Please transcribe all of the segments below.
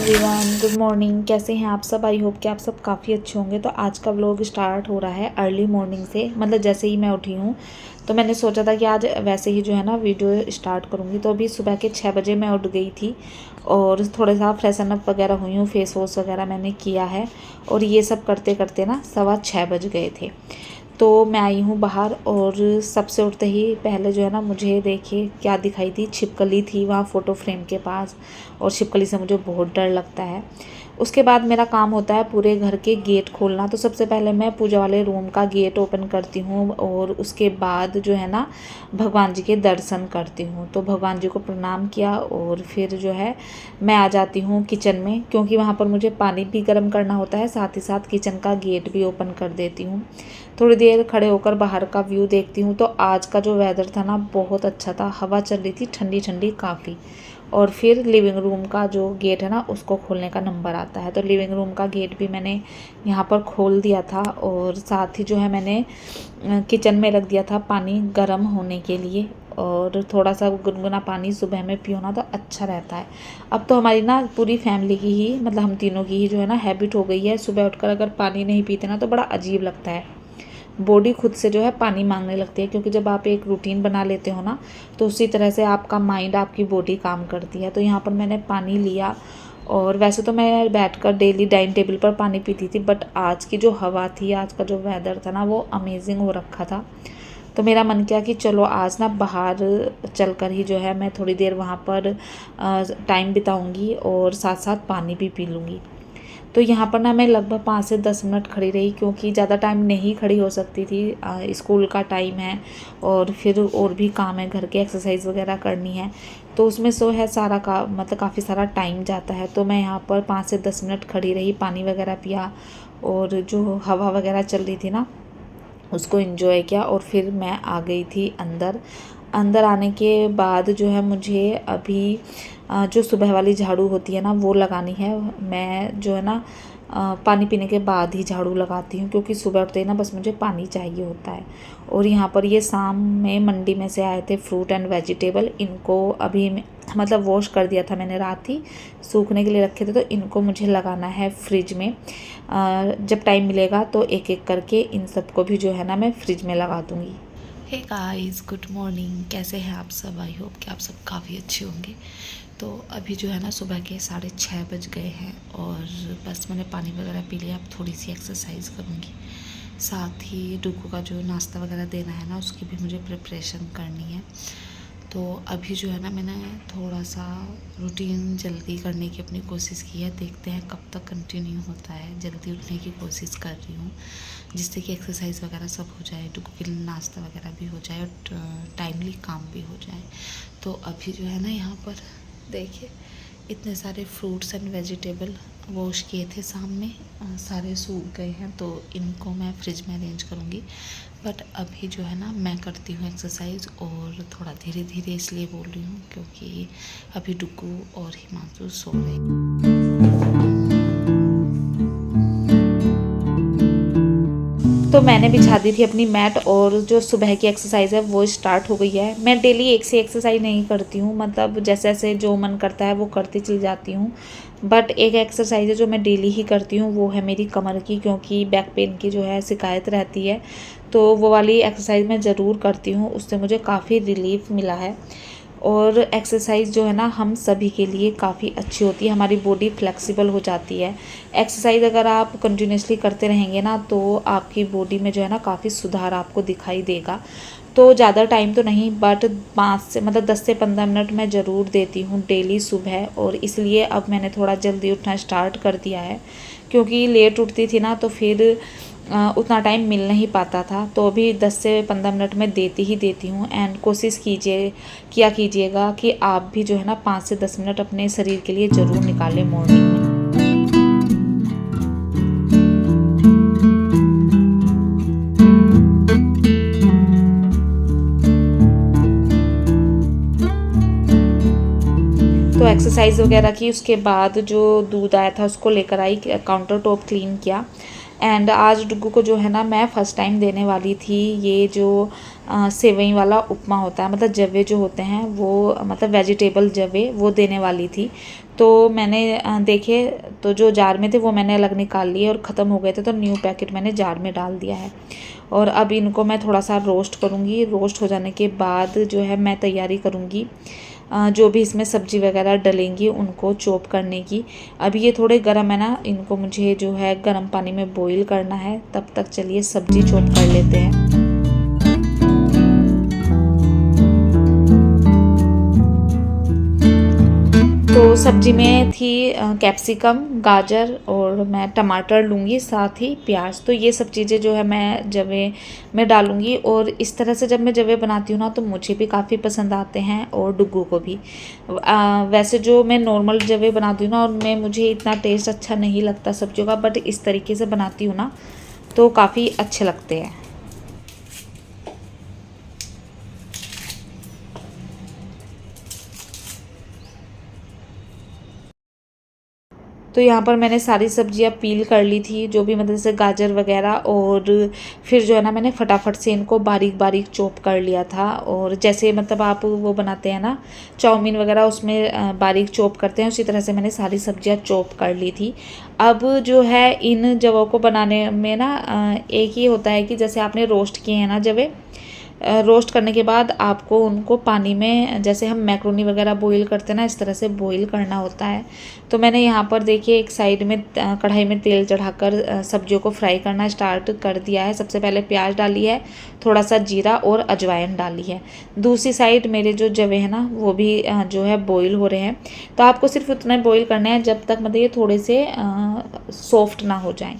Everyone, good morning. कैसे हैं आप सब? आई होप कि आप सब काफ़ी अच्छे होंगे। तो आज का व्लॉग स्टार्ट हो रहा है अर्ली मॉर्निंग से, मतलब जैसे ही मैं उठी हूँ तो मैंने सोचा था कि आज वैसे ही जो है ना वीडियो स्टार्ट करूँगी। तो अभी सुबह के 6 बजे मैं उठ गई थी और थोड़ा सा फ्रेशन अप वगैरह हुई हूँ, फेस वॉश वगैरह मैंने किया है और ये सब करते करते ना 6:15 बज गए थे। तो मैं आई हूँ बाहर और सबसे उठते ही पहले जो है ना मुझे देखिए क्या दिखाई थी, छिपकली थी वहाँ फ़ोटो फ्रेम के पास और छिपकली से मुझे बहुत डर लगता है। उसके बाद मेरा काम होता है पूरे घर के गेट खोलना। तो सबसे पहले मैं पूजा वाले रूम का गेट ओपन करती हूँ और उसके बाद जो है ना भगवान जी के दर्शन करती हूँ। तो भगवान जी को प्रणाम किया और फिर जो है मैं आ जाती हूँ किचन में, क्योंकि वहाँ पर मुझे पानी भी गर्म करना होता है, साथ ही साथ किचन का गेट भी ओपन कर देती हूँ। थोड़ी देर खड़े होकर बाहर का व्यू देखती हूँ। तो आज का जो वेदर था ना बहुत अच्छा था, हवा चल रही थी ठंडी ठंडी काफ़ी। और फिर लिविंग रूम का जो गेट है ना उसको खोलने का नंबर आता है। तो लिविंग रूम का गेट भी मैंने यहाँ पर खोल दिया था और साथ ही जो है मैंने किचन में रख दिया था पानी गर्म होने के लिए। और थोड़ा सा गुनगुना पानी सुबह में पियो ना तो अच्छा रहता है। अब तो हमारी ना पूरी फैमिली की ही, मतलब हम तीनों की ही जो है ना हैबिट हो गई है, सुबह उठकर अगर पानी नहीं पीते ना तो बड़ा अजीब लगता है। बॉडी खुद से जो है पानी मांगने लगती है, क्योंकि जब आप एक रूटीन बना लेते हो ना तो उसी तरह से आपका माइंड, आपकी बॉडी काम करती है। तो यहाँ पर मैंने पानी लिया और वैसे तो मैं बैठकर डेली डाइनिंग टेबल पर पानी पीती थी, बट आज की जो हवा थी, आज का जो वेदर था ना वो अमेजिंग हो रखा था। तो मेरा मन किया कि चलो आज ना बाहर चलकर ही जो है मैं थोड़ी देर वहाँ पर टाइम बिताऊंगी और साथ साथ पानी भी पी लूँगी। तो यहाँ पर ना मैं लगभग 5 से 10 मिनट खड़ी रही, क्योंकि ज़्यादा टाइम नहीं खड़ी हो सकती थी। स्कूल का टाइम है और फिर और भी काम है, घर के एक्सरसाइज वगैरह करनी है, तो उसमें सो है सारा का मतलब काफ़ी सारा टाइम जाता है। तो मैं यहाँ पर 5 से 10 मिनट खड़ी रही, पानी वगैरह पिया और जो हवा वगैरह चल रही थी ना उसको एंजॉय किया और फिर मैं आ गई थी अंदर। अंदर आने के बाद जो है मुझे अभी जो सुबह वाली झाड़ू होती है ना वो लगानी है। मैं जो है ना पानी पीने के बाद ही झाड़ू लगाती हूँ, क्योंकि सुबह उठते ही ना बस मुझे पानी चाहिए होता है। और यहाँ पर ये शाम में मंडी में से आए थे फ्रूट एंड वेजिटेबल, इनको अभी मतलब वॉश कर दिया था मैंने, रात ही सूखने के लिए रखे थे। तो इनको मुझे लगाना है फ्रिज में। जब टाइम मिलेगा तो एक एक करके इन सबको भी जो है ना मैं फ्रिज में लगा दूँगी। Hey guys, good morning. कैसे हैं आप सब? आई होप कि आप सब काफ़ी अच्छे होंगे। तो अभी जो है ना सुबह के 6:30 बज गए हैं और बस मैंने पानी वगैरह पी लिया। अब थोड़ी सी एक्सरसाइज करूँगी, साथ ही डुगू का जो नाश्ता वगैरह देना है ना उसकी भी मुझे प्रिपरेशन करनी है। तो अभी जो है ना मैंने थोड़ा सा रूटीन जल्दी करने की अपनी कोशिश की है, देखते हैं कब तक कंटिन्यू होता है। जल्दी उठने की कोशिश कर रही हूँ जिससे कि एक्सरसाइज वगैरह सब हो जाए, डुगू के लिए नाश्ता वगैरह भी हो जाए और टाइमली काम भी हो जाए। तो अभी जो है ना यहाँ पर देखिए इतने सारे फ्रूट्स एंड वेजिटेबल वॉश किए थे शाम में, सारे सूख गए हैं, तो इनको मैं फ्रिज में अरेंज करूँगी। बट अभी जो है ना मैं करती हूँ एक्सरसाइज और थोड़ा धीरे धीरे इसलिए बोल रही हूँ क्योंकि अभी डुगू और हिमांशु सो रहे हैं। तो मैंने बिछा दी थी अपनी मैट और जो सुबह की एक्सरसाइज है वो स्टार्ट हो गई है। मैं डेली एक से एक्सरसाइज नहीं करती हूँ, मतलब जैसे जैसे जो मन करता है वो करती चली जाती हूँ। बट एक एक्सरसाइज है जो मैं डेली ही करती हूँ, वो है मेरी कमर की, क्योंकि बैक पेन की जो है शिकायत रहती है। तो वो वाली एक्सरसाइज मैं ज़रूर करती हूँ, उससे मुझे काफ़ी रिलीफ मिला है। और एक्सरसाइज जो है ना हम सभी के लिए काफ़ी अच्छी होती है, हमारी बॉडी फ्लेक्सिबल हो जाती है। एक्सरसाइज अगर आप कंटिन्यूसली करते रहेंगे ना तो आपकी बॉडी में जो है ना काफ़ी सुधार आपको दिखाई देगा। तो ज़्यादा टाइम तो नहीं, बट 10 से 15 मिनट मैं ज़रूर देती हूँ डेली सुबह। और इसलिए अब मैंने थोड़ा जल्दी उठना स्टार्ट कर दिया है, क्योंकि लेट उठती थी ना तो फिर उतना टाइम मिल नहीं पाता था। तो अभी 10 से 15 मिनट में देती ही देती हूँ। एंड कोशिश कीजिएगा कि आप भी जो है ना 5 से 10 मिनट अपने शरीर के लिए ज़रूर निकालें मॉर्निंग में। तो एक्सरसाइज वगैरह की, उसके बाद जो दूध आया था उसको लेकर आई, काउंटर टॉप क्लीन किया। एंड आज डुग्गू को जो है ना मैं फ़र्स्ट टाइम देने वाली थी ये जो सेवई वाला उपमा होता है, मतलब जवे जो होते हैं वो, मतलब वेजिटेबल जवे वो देने वाली थी। तो मैंने देखे तो जो जार में थे वो मैंने अलग निकाल लिए और ख़त्म हो गए थे, तो न्यू पैकेट मैंने जार में डाल दिया है। और अब इनको मैं थोड़ा सा रोस्ट करूँगी। रोस्ट हो जाने के बाद जो है मैं तैयारी करूँगी जो भी इसमें सब्ज़ी वगैरह डलेंगी उनको चॉप करने की। अभी ये थोड़े गर्म है ना, इनको मुझे जो है गर्म पानी में बॉईल करना है। तब तक चलिए सब्ज़ी चॉप कर लेते हैं। तो सब्जी में थी कैप्सिकम, गाजर और मैं टमाटर लूँगी, साथ ही प्याज। तो ये सब चीज़ें जो है मैं जवे में डालूँगी। और इस तरह से जब मैं जवे बनाती हूँ ना तो मुझे भी काफ़ी पसंद आते हैं और डुग्गू को भी। वैसे जो मैं नॉर्मल जवे बनाती हूँ ना उनमें मुझे इतना टेस्ट अच्छा नहीं लगता सब्जियों का, बट इस तरीके से बनाती हूँ ना तो काफ़ी अच्छे लगते हैं। तो यहाँ पर मैंने सारी सब्जियाँ पील कर ली थी, जो भी मतलब जैसे गाजर वगैरह, और फिर जो है ना मैंने फटाफट से इनको बारीक बारीक चॉप कर लिया था। और जैसे मतलब आप वो बनाते हैं ना चाउमीन वगैरह, उसमें बारीक चॉप करते हैं, उसी तरह से मैंने सारी सब्जियाँ चॉप कर ली थी। अब जो है इन जवों को बनाने में ना एक ही होता है कि जैसे आपने रोस्ट किए हैं ना जवे, रोस्ट करने के बाद आपको उनको पानी में, जैसे हम मैक्रोनी वगैरह बॉईल करते हैं ना, इस तरह से बॉईल करना होता है। तो मैंने यहाँ पर देखिए एक साइड में कढ़ाई में तेल चढ़ाकर सब्जियों को फ्राई करना स्टार्ट कर दिया है। सबसे पहले प्याज डाली है, थोड़ा सा जीरा और अजवाइन डाली है। दूसरी साइड मेरे जो जवे हैं ना वो भी जो है बॉईल हो रहे हैं। तो आपको सिर्फ उतना बॉईल करना है जब तक मतलब ये थोड़े से सॉफ्ट ना हो जाएं।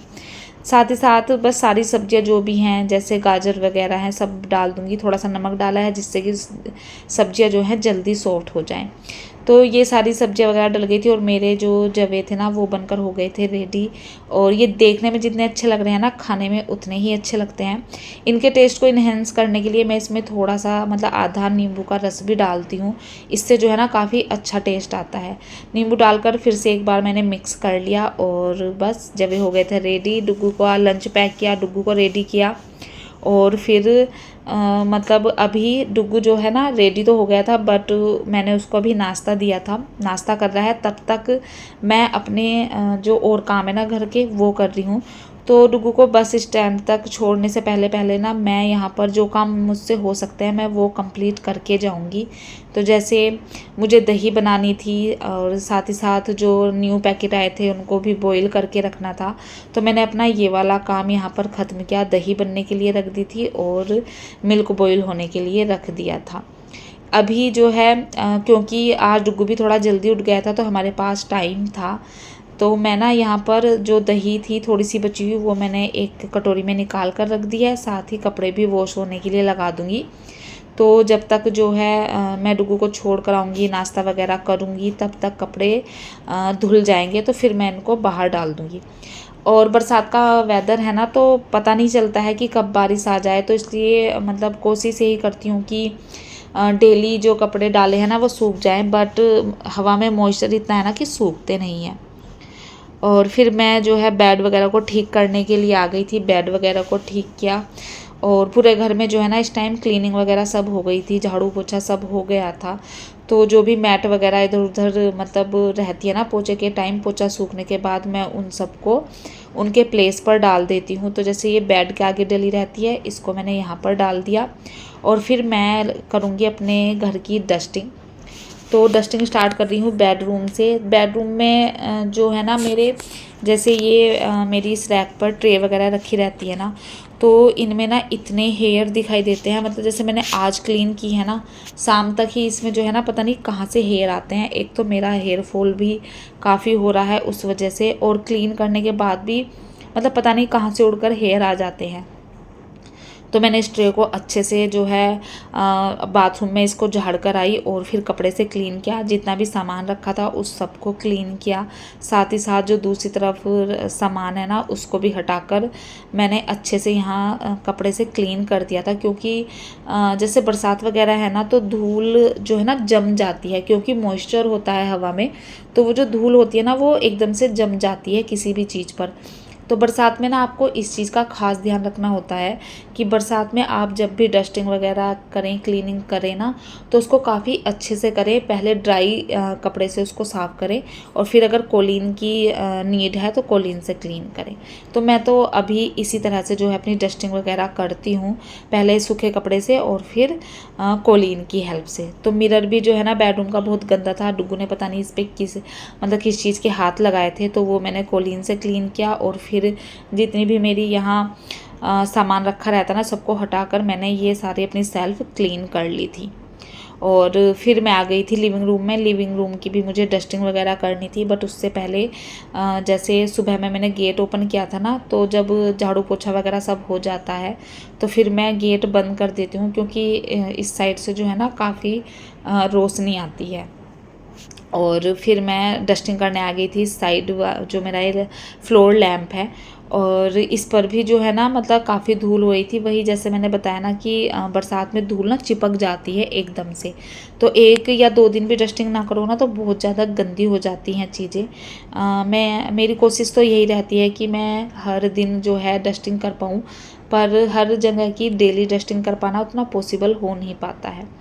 साथ ही साथ बस सारी सब्जियां जो भी हैं जैसे गाजर वगैरह हैं सब डाल दूंगी। थोड़ा सा नमक डाला है जिससे कि सब्जियां जो हैं जल्दी सॉफ्ट हो जाएं। तो ये सारी सब्जियां वगैरह डल गई थी और मेरे जो जवे थे ना वो बनकर हो गए थे रेडी। और ये देखने में जितने अच्छे लग रहे हैं ना खाने में उतने ही अच्छे लगते हैं। इनके टेस्ट को इन्हेंस करने के लिए मैं इसमें थोड़ा सा मतलब आधा नींबू का रस भी डालती हूँ। इससे जो है ना काफ़ी अच्छा टेस्ट आता है। नींबू डालकर फिर से एक बार मैंने मिक्स कर लिया और बस जवे हो गए थे रेडी। डुग्गू को लंच पैक किया, डुग्गू को रेडी किया और फिर मतलब अभी डुग्गू जो है ना रेडी तो हो गया था, बट मैंने उसको अभी नाश्ता दिया था, नाश्ता कर रहा है। तब तक मैं अपने जो और काम है ना घर के वो कर रही हूँ। तो डुग्गू को बस स्टैंड तक छोड़ने से पहले पहले ना मैं यहाँ पर जो काम मुझसे हो सकते हैं मैं वो कंप्लीट करके जाऊँगी। तो जैसे मुझे दही बनानी थी और साथ ही साथ जो न्यू पैकेट आए थे उनको भी बॉईल करके रखना था। तो मैंने अपना ये वाला काम यहाँ पर ख़त्म किया। दही बनने के लिए रख दी थी और मिल्क बॉईल होने के लिए रख दिया था। अभी जो है क्योंकि आज डुग्गू भी थोड़ा जल्दी उठ गया था तो हमारे पास टाइम था। तो मैं ना यहाँ पर जो दही थी थोड़ी सी बची हुई वो मैंने एक कटोरी में निकाल कर रख दिया है। साथ ही कपड़े भी वॉश होने के लिए लगा दूँगी। तो जब तक जो है मैं डुग्गू को छोड़ कर आऊँगी, नाश्ता वगैरह करूँगी, तब तक कपड़े धुल जाएंगे। तो फिर मैं इनको बाहर डाल दूँगी। और बरसात का वेदर है ना तो पता नहीं चलता है कि कब बारिश आ जाए। तो इसलिए मतलब कोशिश यही करती हूँ कि डेली जो कपड़े डाले हैं ना वो सूख जाएं, बट हवा में मॉइस्चर इतना है ना कि सूखते नहीं हैं। और फिर मैं जो है बेड वगैरह को ठीक करने के लिए आ गई थी। बेड वगैरह को ठीक किया और पूरे घर में जो है ना इस टाइम क्लीनिंग वगैरह सब हो गई थी, झाड़ू पोछा सब हो गया था। तो जो भी मैट वगैरह इधर उधर मतलब रहती है ना पोछे के टाइम, पोछा सूखने के बाद मैं उन सबको उनके प्लेस पर डाल देती हूँ। तो जैसे ये बेड के आगे डली रहती है, इसको मैंने यहाँ पर डाल दिया और फिर मैं करूँगी अपने घर की डस्टिंग। तो डस्टिंग स्टार्ट कर रही हूँ बेडरूम से। बेडरूम में जो है ना मेरे, जैसे ये मेरी इस रैक पर ट्रे वगैरह रखी रहती है ना, तो इनमें ना इतने हेयर दिखाई देते हैं। मतलब जैसे मैंने आज क्लीन की है ना, शाम तक ही इसमें जो है ना पता नहीं कहाँ से हेयर आते हैं। एक तो मेरा हेयर फॉल भी काफ़ी हो रहा है उस वजह से, और क्लीन करने के बाद भी मतलब पता नहीं कहाँ से उड़कर हेयर आ जाते हैं। तो मैंने इस ट्रे को अच्छे से जो है बाथरूम में इसको झाड़ कर आई और फिर कपड़े से क्लीन किया। जितना भी सामान रखा था उस सबको क्लीन किया। साथ ही साथ जो दूसरी तरफ सामान है ना उसको भी हटाकर मैंने अच्छे से यहाँ कपड़े से क्लीन कर दिया था। क्योंकि जैसे बरसात वगैरह है ना तो धूल जो है ना जम जाती है, क्योंकि मॉइस्चर होता है हवा में। तो वो जो धूल होती है ना वो एकदम से जम जाती है किसी भी चीज़ पर। तो बरसात में ना आपको इस चीज़ का खास ध्यान रखना होता है कि बरसात में आप जब भी डस्टिंग वगैरह करें, क्लीनिंग करें ना, तो उसको काफ़ी अच्छे से करें। पहले ड्राई कपड़े से उसको साफ़ करें और फिर अगर कोलीन की नीड है तो कोलीन से क्लीन करें। तो मैं तो अभी इसी तरह से जो है अपनी डस्टिंग वगैरह करती हूँ, पहले सूखे कपड़े से और फिर कोलीन की हेल्प से। तो मिरर भी जो है ना बेडरूम का बहुत गंदा था, डुगू ने पता नहीं इस पर किस चीज़ के हाथ लगाए थे, तो वो मैंने कोलीन से क्लीन किया। और फिर जितनी भी मेरी यहाँ सामान रखा रहता ना, सबको हटाकर मैंने ये सारी अपनी सेल्फ क्लीन कर ली थी। और फिर मैं आ गई थी लिविंग रूम में। लिविंग रूम की भी मुझे डस्टिंग वगैरह करनी थी, बट उससे पहले जैसे सुबह में मैंने गेट ओपन किया था ना, तो जब झाड़ू पोछा वगैरह सब हो जाता है तो फिर मैं गेट बंद कर देती हूँ, क्योंकि इस साइड से जो है ना काफ़ी रोशनी आती है। और फिर मैं डस्टिंग करने आ गई थी साइड, जो मेरा ये फ्लोर लैंप है, और इस पर भी जो है ना मतलब काफ़ी धूल हुई थी। वही जैसे मैंने बताया ना कि बरसात में धूल ना चिपक जाती है एकदम से, तो 1 या 2 दिन भी डस्टिंग ना करो ना तो बहुत ज़्यादा गंदी हो जाती हैं चीज़ें। मेरी कोशिश तो यही रहती है कि मैं हर दिन जो है डस्टिंग कर पाऊँ, पर हर जगह की डेली डस्टिंग कर पाना उतना पॉसिबल हो नहीं पाता है।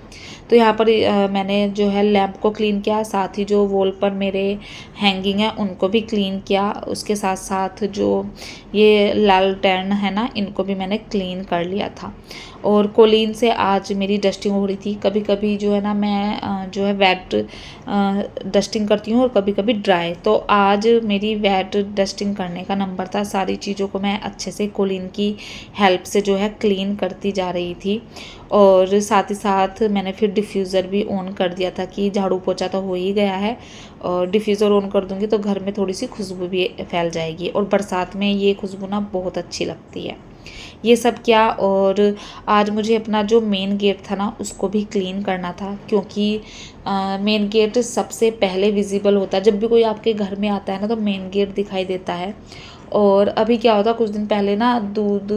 तो यहाँ पर मैंने जो है लैंप को क्लीन किया, साथ ही जो वॉल पर मेरे हैंगिंग है उनको भी क्लीन किया। उसके साथ साथ जो ये लालटेन है ना, इनको भी मैंने क्लीन कर लिया था। और कोलीन से आज मेरी डस्टिंग हो रही थी। कभी कभी जो है ना मैं जो है वेट डस्टिंग करती हूँ और कभी कभी ड्राई। तो आज मेरी वेट डस्टिंग करने का नंबर था। सारी चीज़ों को मैं अच्छे से कोलीन की हेल्प से जो है क्लीन करती जा रही थी। और साथ ही साथ मैंने फिर डिफ्यूज़र भी ऑन कर दिया था कि झाड़ू पोछा तो हो ही गया है, और डिफ्यूज़र ऑन कर दूँगी तो घर में थोड़ी सी खुशबू भी फैल जाएगी। और बरसात में ये खुशबू ना बहुत अच्छी लगती है। ये सब किया। और आज मुझे अपना जो मेन गेट था ना उसको भी क्लीन करना था, क्योंकि मेन गेट सबसे पहले विजिबल होता है। जब भी कोई आपके घर में आता है ना तो मेन गेट दिखाई देता है। और अभी क्या होता, कुछ दिन पहले ना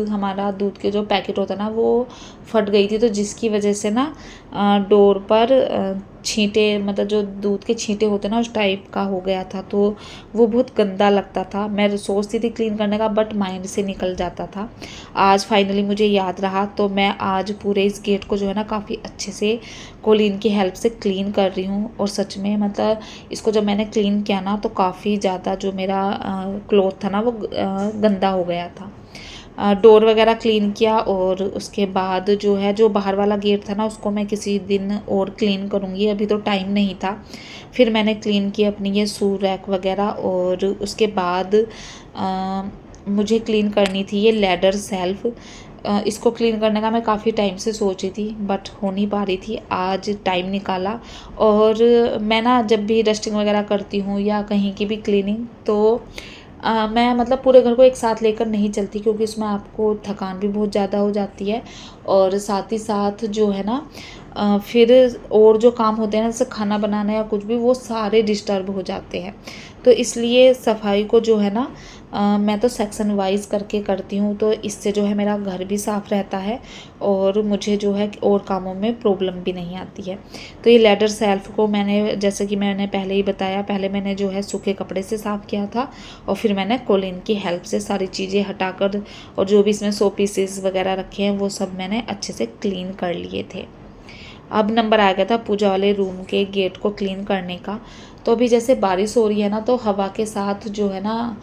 हमारा दूध के जो पैकेट होता है ना वो फट गई थी, तो जिसकी वजह से ना डोर पर छींटे, मतलब जो दूध के छींटे होते हैं ना उस टाइप का हो गया था। तो वो बहुत गंदा लगता था। मैं सोचती थी क्लीन करने का, बट माइंड से निकल जाता था। आज फाइनली मुझे याद रहा, तो मैं आज पूरे इस गेट को जो है ना काफ़ी अच्छे से कोलीन की हेल्प से क्लीन कर रही हूँ। और सच में मतलब इसको जब मैंने क्लीन किया ना तो काफ़ी ज़्यादा जो मेरा क्लॉथ था ना वो गंदा हो गया था। डोर वगैरह क्लीन किया। और उसके बाद जो है जो बाहर वाला गेट था ना उसको मैं किसी दिन और क्लीन करूँगी, अभी तो टाइम नहीं था। फिर मैंने क्लीन किया अपनी ये शू रैक वगैरह। और उसके बाद मुझे क्लीन करनी थी ये लैडर सेल्फ। इसको क्लीन करने का मैं काफ़ी टाइम से सोच रही थी, बट हो नहीं पा रही थी। आज टाइम निकाला। और मैं ना जब भी डस्टिंग वगैरह करती हूँ या कहीं की भी क्लीनिंग, तो मैं मतलब पूरे घर को एक साथ लेकर नहीं चलती, क्योंकि उसमें आपको थकान भी बहुत ज़्यादा हो जाती है। और साथ ही साथ जो है ना फिर और जो काम होते हैं ना जैसे खाना बनाना या कुछ भी, वो सारे डिस्टर्ब हो जाते हैं। तो इसलिए सफाई को जो है ना मैं तो सेक्शन वाइज करके करती हूँ, तो इससे जो है मेरा घर भी साफ़ रहता है और मुझे जो है और कामों में प्रॉब्लम भी नहीं आती है। तो ये लैडर सेल्फ को मैंने, जैसे कि मैंने पहले ही बताया, पहले मैंने जो है सूखे कपड़े से साफ़ किया था और फिर मैंने कोलिन की हेल्प से सारी चीज़ें हटाकर और जो भी इसमें 100 पीसेस वगैरह रखे हैं वो सब मैंने अच्छे से क्लीन कर लिए थे। अब नंबर आ गया था पूजा वाले रूम के गेट को क्लीन करने का। तो अभी जैसे बारिश हो रही है ना, तो हवा के साथ जो है ना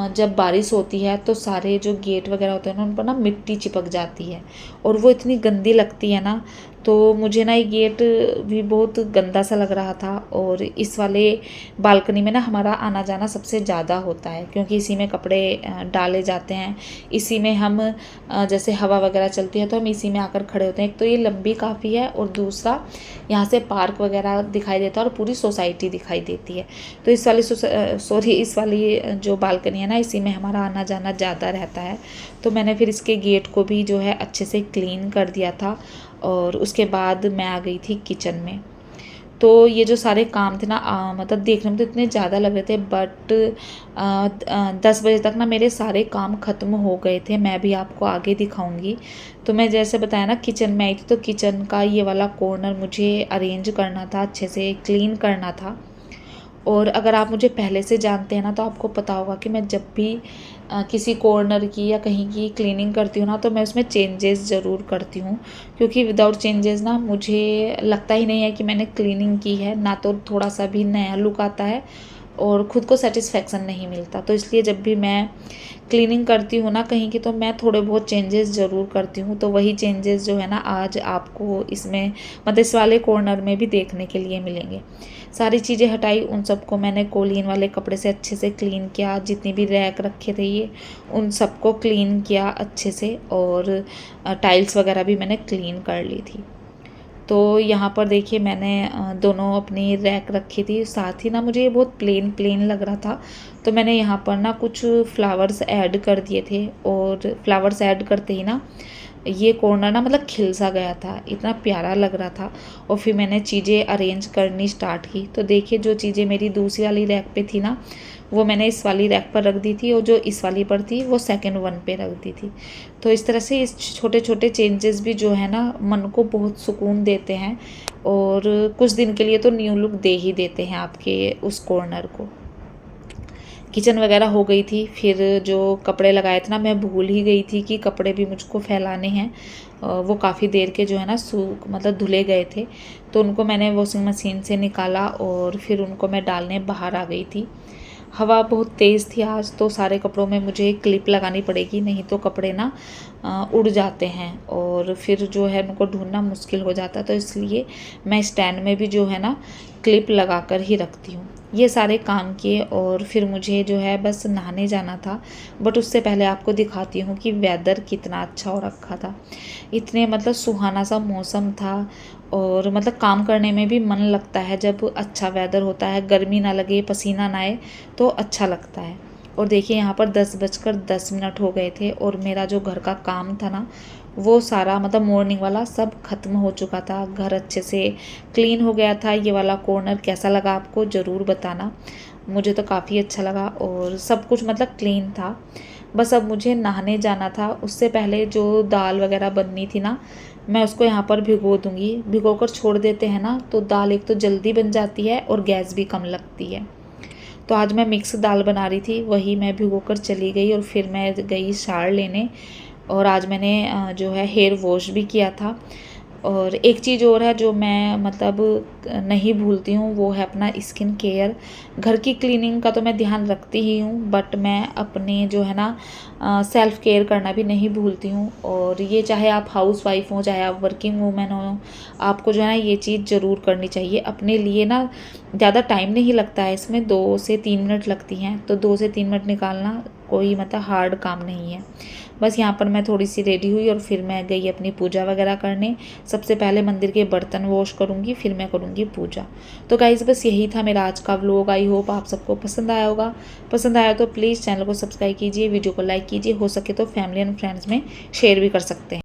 जब बारिश होती है तो सारे जो गेट वगैरह होते हैं ना उन पर ना मिट्टी चिपक जाती है और वो इतनी गंदी लगती है ना। तो मुझे ना ये गेट भी बहुत गंदा सा लग रहा था। और इस वाले बालकनी में ना हमारा आना जाना सबसे ज़्यादा होता है, क्योंकि इसी में कपड़े डाले जाते हैं, इसी में हम जैसे हवा वगैरह चलती है तो हम इसी में आकर खड़े होते हैं। एक तो ये लंबी काफ़ी है और दूसरा यहाँ से पार्क वगैरह दिखाई देता है और पूरी सोसाइटी दिखाई देती है। तो इस वाली जो बालकनी है ना, इसी में हमारा आना जाना ज़्यादा रहता है। तो मैंने फिर इसके गेट को भी जो है अच्छे से क्लीन कर दिया था। और उसके बाद मैं आ गई थी किचन में। तो ये जो सारे काम थे ना मतलब देखने में तो इतने ज़्यादा लग रहे थे, बट 10 बजे तक ना मेरे सारे काम ख़त्म हो गए थे। मैं भी आपको आगे दिखाऊंगी। तो मैं जैसे बताया ना किचन में आई थी, तो किचन का ये वाला कॉर्नर मुझे अरेंज करना था, अच्छे से क्लीन करना था। और अगर आप मुझे पहले से जानते हैं ना तो आपको पता होगा कि मैं जब भी किसी कॉर्नर की या कहीं की क्लीनिंग करती हूँ ना, तो मैं उसमें चेंजेस ज़रूर करती हूँ, क्योंकि विदाउट चेंजेस ना मुझे लगता ही नहीं है कि मैंने क्लीनिंग की है, ना तो थोड़ा सा भी नया लुक आता है और ख़ुद को सेटिस्फेक्शन नहीं मिलता। तो इसलिए जब भी मैं क्लीनिंग करती हूँ ना कहीं की, तो मैं थोड़े बहुत चेंजेस ज़रूर करती हूँ। तो वही चेंजेस जो है ना आज आपको इसमें मतलब इस वाले कॉर्नर में भी देखने के लिए मिलेंगे। सारी चीज़ें हटाई, उन सबको मैंने कोलिन वाले कपड़े से अच्छे से क्लीन किया। जितनी भी रैक रखे थे ये, उन सबको क्लीन किया अच्छे से, और टाइल्स वगैरह भी मैंने क्लीन कर ली थी। तो यहाँ पर देखिए मैंने दोनों अपनी रैक रखी थी। साथ ही ना मुझे ये बहुत प्लेन प्लेन लग रहा था, तो मैंने यहाँ पर ना कुछ फ्लावर्स ऐड कर दिए थे, और फ्लावर्स ऐड करते ही ना ये कॉर्नर ना मतलब खिल सा गया था, इतना प्यारा लग रहा था। और फिर मैंने चीज़ें अरेंज करनी स्टार्ट की। तो देखिए जो चीज़ें मेरी दूसरी वाली रैक पे थी ना, वो मैंने इस वाली रैक पर रख दी थी, और जो इस वाली पर थी वो सेकंड वन पे रख दी थी। तो इस तरह से इस छोटे छोटे चेंजेस भी जो है ना मन को बहुत सुकून देते हैं, और कुछ दिन के लिए तो न्यू लुक दे ही देते हैं आपके उस कॉर्नर को। किचन वगैरह हो गई थी। फिर जो कपड़े लगाए थे ना, मैं भूल ही गई थी कि कपड़े भी मुझको फैलाने हैं। वो काफ़ी देर के जो है ना सूख मतलब धुले गए थे, तो उनको मैंने वॉशिंग मशीन से निकाला, और फिर उनको मैं डालने बाहर आ गई थी। हवा बहुत तेज़ थी आज, तो सारे कपड़ों में मुझे क्लिप लगानी पड़ेगी, नहीं तो कपड़े ना उड़ जाते हैं, और फिर जो है उनको ढूंढना मुश्किल हो जाता है। तो इसलिए मैं स्टैंड में भी जो है ना क्लिप लगा कर ही रखती हूँ। ये सारे काम किए, और फिर मुझे जो है बस नहाने जाना था। बट उससे पहले आपको दिखाती हूँ कि वेदर कितना अच्छा हो रखा था। इतने मतलब सुहाना सा मौसम था, और मतलब काम करने में भी मन लगता है जब अच्छा वेदर होता है, गर्मी ना लगे, पसीना ना आए, तो अच्छा लगता है। और देखिए यहाँ पर 10:10 हो गए थे, और मेरा जो घर का काम था ना वो सारा मतलब मॉर्निंग वाला सब ख़त्म हो चुका था। घर अच्छे से क्लीन हो गया था। ये वाला कॉर्नर कैसा लगा आपको ज़रूर बताना। मुझे तो काफ़ी अच्छा लगा, और सब कुछ मतलब क्लीन था। बस अब मुझे नहाने जाना था। उससे पहले जो दाल वगैरह बननी थी ना, मैं उसको यहाँ पर भिगो दूँगी। भिगो कर छोड़ देते हैं ना, तो दाल एक तो जल्दी बन जाती है और गैस भी कम लगती है। तो आज मैं मिक्स दाल बना रही थी, वही मैं भिगो कर चली गई, और फिर मैं गई शावर लेने। और आज मैंने जो है हेयर वॉश भी किया था। और एक चीज़ और है जो मैं मतलब नहीं भूलती हूँ, वो है अपना स्किन केयर। घर की क्लीनिंग का तो मैं ध्यान रखती ही हूँ, बट मैं अपने जो है ना सेल्फ़ केयर करना भी नहीं भूलती हूँ। और ये चाहे आप हाउस वाइफ हो, चाहे आप वर्किंग वूमेन हो, आपको जो है ना ये चीज़ ज़रूर करनी चाहिए अपने लिए ना। ज़्यादा टाइम नहीं लगता है इसमें, 2 से 3 मिनट लगती हैं, तो 2 से 3 मिनट निकालना कोई मतलब हार्ड काम नहीं है। बस यहाँ पर मैं थोड़ी सी रेडी हुई, और फिर मैं गई अपनी पूजा वगैरह करने। सबसे पहले मंदिर के बर्तन वॉश करूँगी, फिर मैं करूँगी पूजा। तो गाइज़ बस यही था मेरा आज का व्लॉग। आई होप आप सबको पसंद आया होगा। पसंद आया तो प्लीज़ चैनल को सब्सक्राइब कीजिए, वीडियो को लाइक कीजिए, हो सके तो फैमिली एंड फ्रेंड्स में शेयर भी कर सकते हैं।